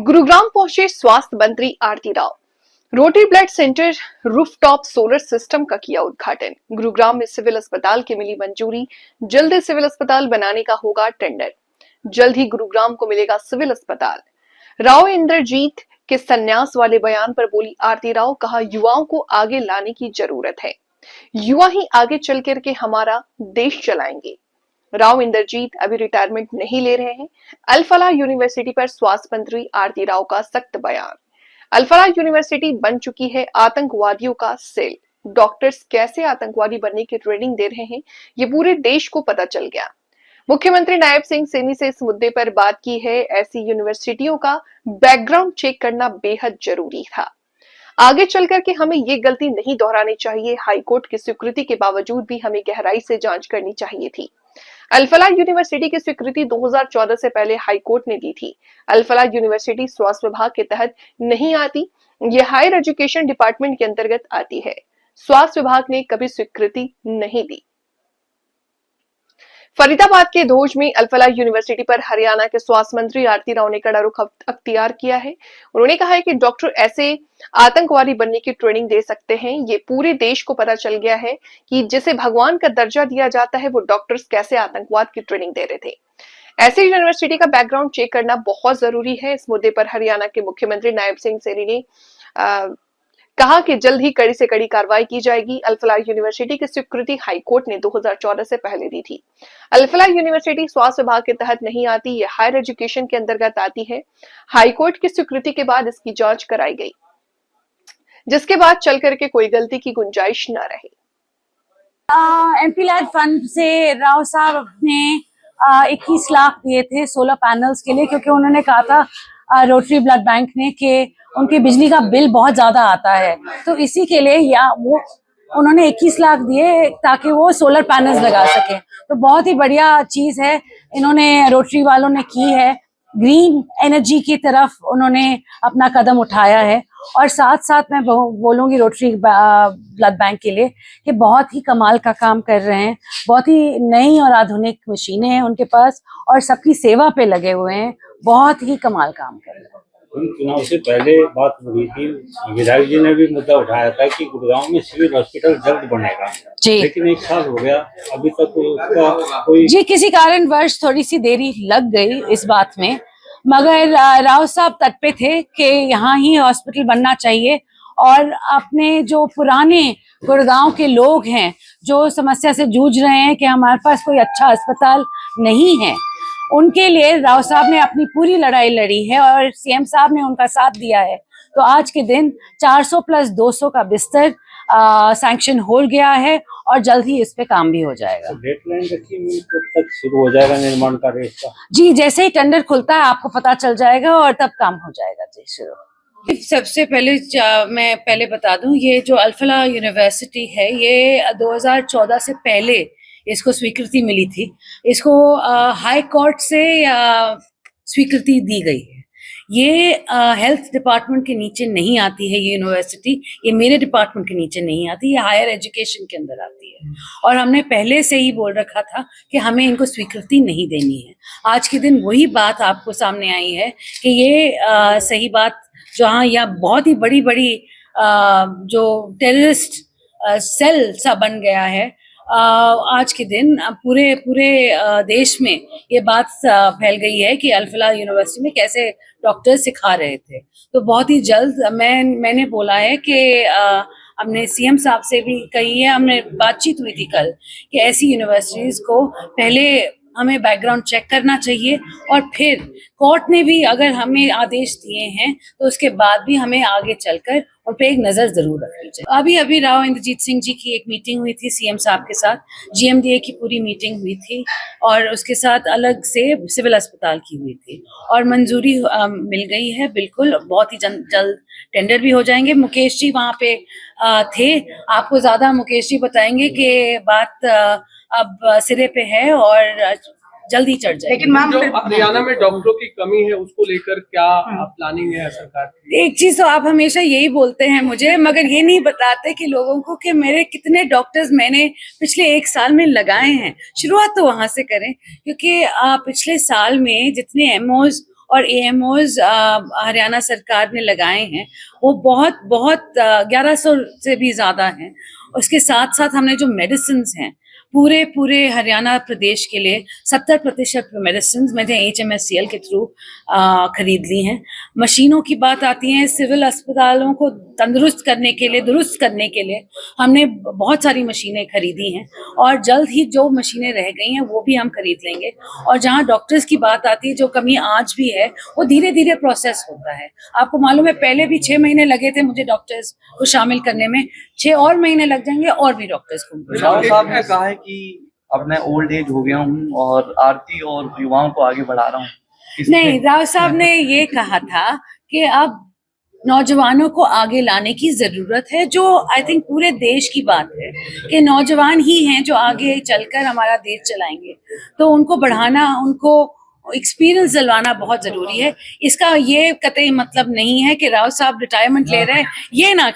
गुरुग्राम पहुंचे स्वास्थ्य मंत्री Aarti Rao. Rotary blood centre rooftop solar system का किया उद्घाटन। गुरुग्राम में सिविल अस्पताल की मिली मंजूरी। जल्द ही सिविल अस्पताल बनाने का होगा टेंडर। जल्द ही गुरुग्राम को मिलेगा सिविल अस्पताल। राव इंद्रजीत के संन्यास वाले बयान पर बोली आरती राव। कहा, युवाओं को आगे लाने की जरूरत है। युवा ही आगे चल करके हमारा देश चलाएंगे। राव इंद्रजीत अभी रिटायरमेंट नहीं ले रहे हैं। अल फलाह यूनिवर्सिटी पर स्वास्थ्य मंत्री आरती राव का सख्त बयान। अल फलाह यूनिवर्सिटी बन चुकी है आतंकवादियों का सेल। डॉक्टर्स कैसे आतंकवादी बनने की ट्रेनिंग दे रहे हैं, ये पूरे देश को पता चल गया। मुख्यमंत्री नायब सिंह सैनी से इस मुद्दे पर बात की है। ऐसी यूनिवर्सिटियों का बैकग्राउंड चेक करना बेहद जरूरी था। आगे चलकर के हमें ये गलती नहीं दोहरानी चाहिए। हाईकोर्ट की स्वीकृति के बावजूद भी हमें गहराई से जांच करनी चाहिए थी। अल फलाह यूनिवर्सिटी की स्वीकृति 2014 से पहले हाईकोर्ट ने दी थी। अल फलाह यूनिवर्सिटी स्वास्थ्य विभाग के तहत नहीं आती, ये हायर एजुकेशन डिपार्टमेंट के अंतर्गत आती है। स्वास्थ्य विभाग ने कभी स्वीकृति नहीं दी। फरीदाबाद के धोज में अल फलाह यूनिवर्सिटी पर हरियाणा के स्वास्थ्य मंत्री आरती राव ने कड़ा रुख अख्तियार किया है। उन्होंने कहा है कि डॉक्टर ऐसे आतंकवादी बनने की ट्रेनिंग दे सकते हैं। ये पूरे देश को पता चल गया है कि जिसे भगवान का दर्जा दिया जाता है वो डॉक्टर्स कैसे आतंकवाद की ट्रेनिंग दे रहे थे। ऐसी यूनिवर्सिटी का बैकग्राउंड चेक करना बहुत जरूरी है। इस मुद्दे पर हरियाणा के मुख्यमंत्री नायब सिंह सैनी ने कहा कि जल्द ही कड़ी से कड़ी कार्रवाई की जाएगी। अल फलाह यूनिवर्सिटी की स्वीकृति हाईकोर्ट ने 2014 से पहले दी थी। अल फलाह यूनिवर्सिटी स्वास्थ्य विभाग के तहत नहीं आती, ये हायर एजुकेशन के अंतर्गत आती है। हाईकोर्ट की स्वीकृति के बाद इसकी जांच कराई गई, जिसके बाद चल करके कोई गलती की गुंजाइश न रहे। एमपी लैड फंड से राव साहब ने 21 लाख दिए थे सोलर पैनल्स के लिए, क्योंकि उन्होंने कहा था रोटरी ब्लड बैंक ने कि उनके बिजली का बिल बहुत ज्यादा आता है, तो इसी के लिए वो उन्होंने 21 लाख दिए ताकि वो सोलर पैनल्स लगा सके। तो बहुत ही बढ़िया चीज है इन्होंने रोटरी वालों ने की है। ग्रीन एनर्जी की तरफ उन्होंने अपना कदम उठाया है। और साथ साथ मैं बोलूंगी रोटरी ब्लड बैंक के लिए कि बहुत ही कमाल का काम कर रहे हैं। बहुत ही नई और आधुनिक मशीनें हैं उनके पास और सबकी सेवा पे लगे हुए हैं। बहुत ही कमाल काम कर रहे हैं। चुनाव से पहले बात हुई थी, विधायक जी ने भी मुद्दा उठाया था कि गुड़गांव में सिविल हॉस्पिटल जल्द बनेगा, लेकिन 1 साल हो गया अभी तक उसका कोई जी किसी कारणवश थोड़ी सी देरी लग गई इस बात में, मगर राव साहब तट पे थे कि यहाँ ही हॉस्पिटल बनना चाहिए। और अपने जो पुराने गुड़गांव के लोग हैं जो समस्या से जूझ रहे हैं कि हमारे पास कोई अच्छा अस्पताल नहीं है, उनके लिए राव साहब ने अपनी पूरी लड़ाई लड़ी है और सीएम साहब ने उनका साथ दिया है। तो आज के दिन 400 प्लस 200 का बिस्तर सैंक्शन हो गया है और जल्द ही इस पे काम भी हो जाएगा। तो डेडलाइन रखी हुई, कब तक शुरू हो जाएगा निर्माण कार्य इसका? जी जैसे ही टेंडर खुलता है आपको पता चल जाएगा और तब काम हो जाएगा। जी शुरू। सबसे पहले मैं पहले बता दूं, ये जो अल फलाह यूनिवर्सिटी है ये 2014 से पहले इसको स्वीकृति मिली थी। इसको हाई कोर्ट से स्वीकृति दी गई है। ये हेल्थ डिपार्टमेंट के नीचे नहीं आती है ये यूनिवर्सिटी, ये मेरे डिपार्टमेंट के नीचे नहीं आती, ये हायर एजुकेशन के अंदर आती है। और हमने पहले से ही बोल रखा था कि हमें इनको स्वीकृति नहीं देनी है। आज के दिन वही बात आपको सामने आई है कि ये सही बात जहाँ यहाँ बहुत ही बड़ी बड़ी जो टेररिस्ट सेल सा बन गया है, आज के दिन पूरे देश में ये बात फैल गई है कि अल फलाह यूनिवर्सिटी में कैसे डॉक्टर सिखा रहे थे। तो बहुत ही जल्द मैंने बोला है कि हमने सीएम साहब से भी कही है, हमने बातचीत हुई थी कल कि ऐसी यूनिवर्सिटीज को पहले हमें बैकग्राउंड चेक करना चाहिए और फिर कोर्ट ने भी अगर हमें आदेश दिए हैं तो उसके बाद भी हमें आगे चलकर उन पे एक नजर जरूर रखनी चाहिए। अभी राव इंद्रजीत सिंह जी की एक मीटिंग हुई थी सीएम साहब के साथ, जीएमडीए की पूरी मीटिंग हुई थी और उसके साथ अलग से सिविल अस्पताल की हुई थी और मंजूरी मिल गई है। बिल्कुल बहुत ही जल्द टेंडर भी हो जाएंगे। मुकेश जी वहाँ पे थे, आपको ज्यादा मुकेश जी बताएंगे कि बात अब सिरे पे है और जल्दी चढ़ जाएगी। लेकिन मैम हरियाणा में डॉक्टरों की कमी है, उसको लेकर क्या प्लानिंग है सरकार की? एक चीज तो आप हमेशा यही बोलते हैं मुझे, मगर ये नहीं बताते कि लोगों को कि मेरे कितने डॉक्टर्स मैंने पिछले 1 साल में लगाए हैं। शुरुआत तो वहां से करें, क्योंकि पिछले साल में जितने एमओज और AMOs हरियाणा सरकार ने लगाए हैं, वो बहुत बहुत 1100 से भी ज़्यादा हैं। उसके साथ साथ हमने जो मेडिसिन हैं पूरे हरियाणा प्रदेश के लिए 70% मेडिसिन मैंने HMSCL के थ्रू खरीद ली हैं। मशीनों की बात आती है, सिविल अस्पतालों को तंदुरुस्त करने के लिए, दुरुस्त करने के लिए हमने बहुत सारी मशीनें खरीदी हैं और जल्द ही जो मशीनें रह गई हैं वो भी हम खरीद लेंगे। और जहां डॉक्टर्स की बात आती है, जो कमी आज भी है वो धीरे धीरे प्रोसेस होता है। आपको मालूम है पहले भी 6 महीने लगे थे मुझे डॉक्टर्स को शामिल करने में, 6 और महीने लग जाएंगे और भी डॉक्टर्स को। राव साहब ने कहा है कि अब मैं ओल्ड एज हो गया हूँ और आरती और युवाओं को आगे बढ़ा रहा हूँ। नहीं, राव साहब ने ये कहा था कि अब नौजवानों को आगे लाने की जरूरत है, जो आई थिंक पूरे देश की बात है कि नौजवान ही हैं जो आगे चलकर हमारा देश चलाएंगे। तो उनको बढ़ाना, उनको एक्सपीरियंस दिलवाना बहुत जरूरी है। इसका ये कतई मतलब नहीं है कि राव साहब रिटायरमेंट ले रहे हैं, ये ना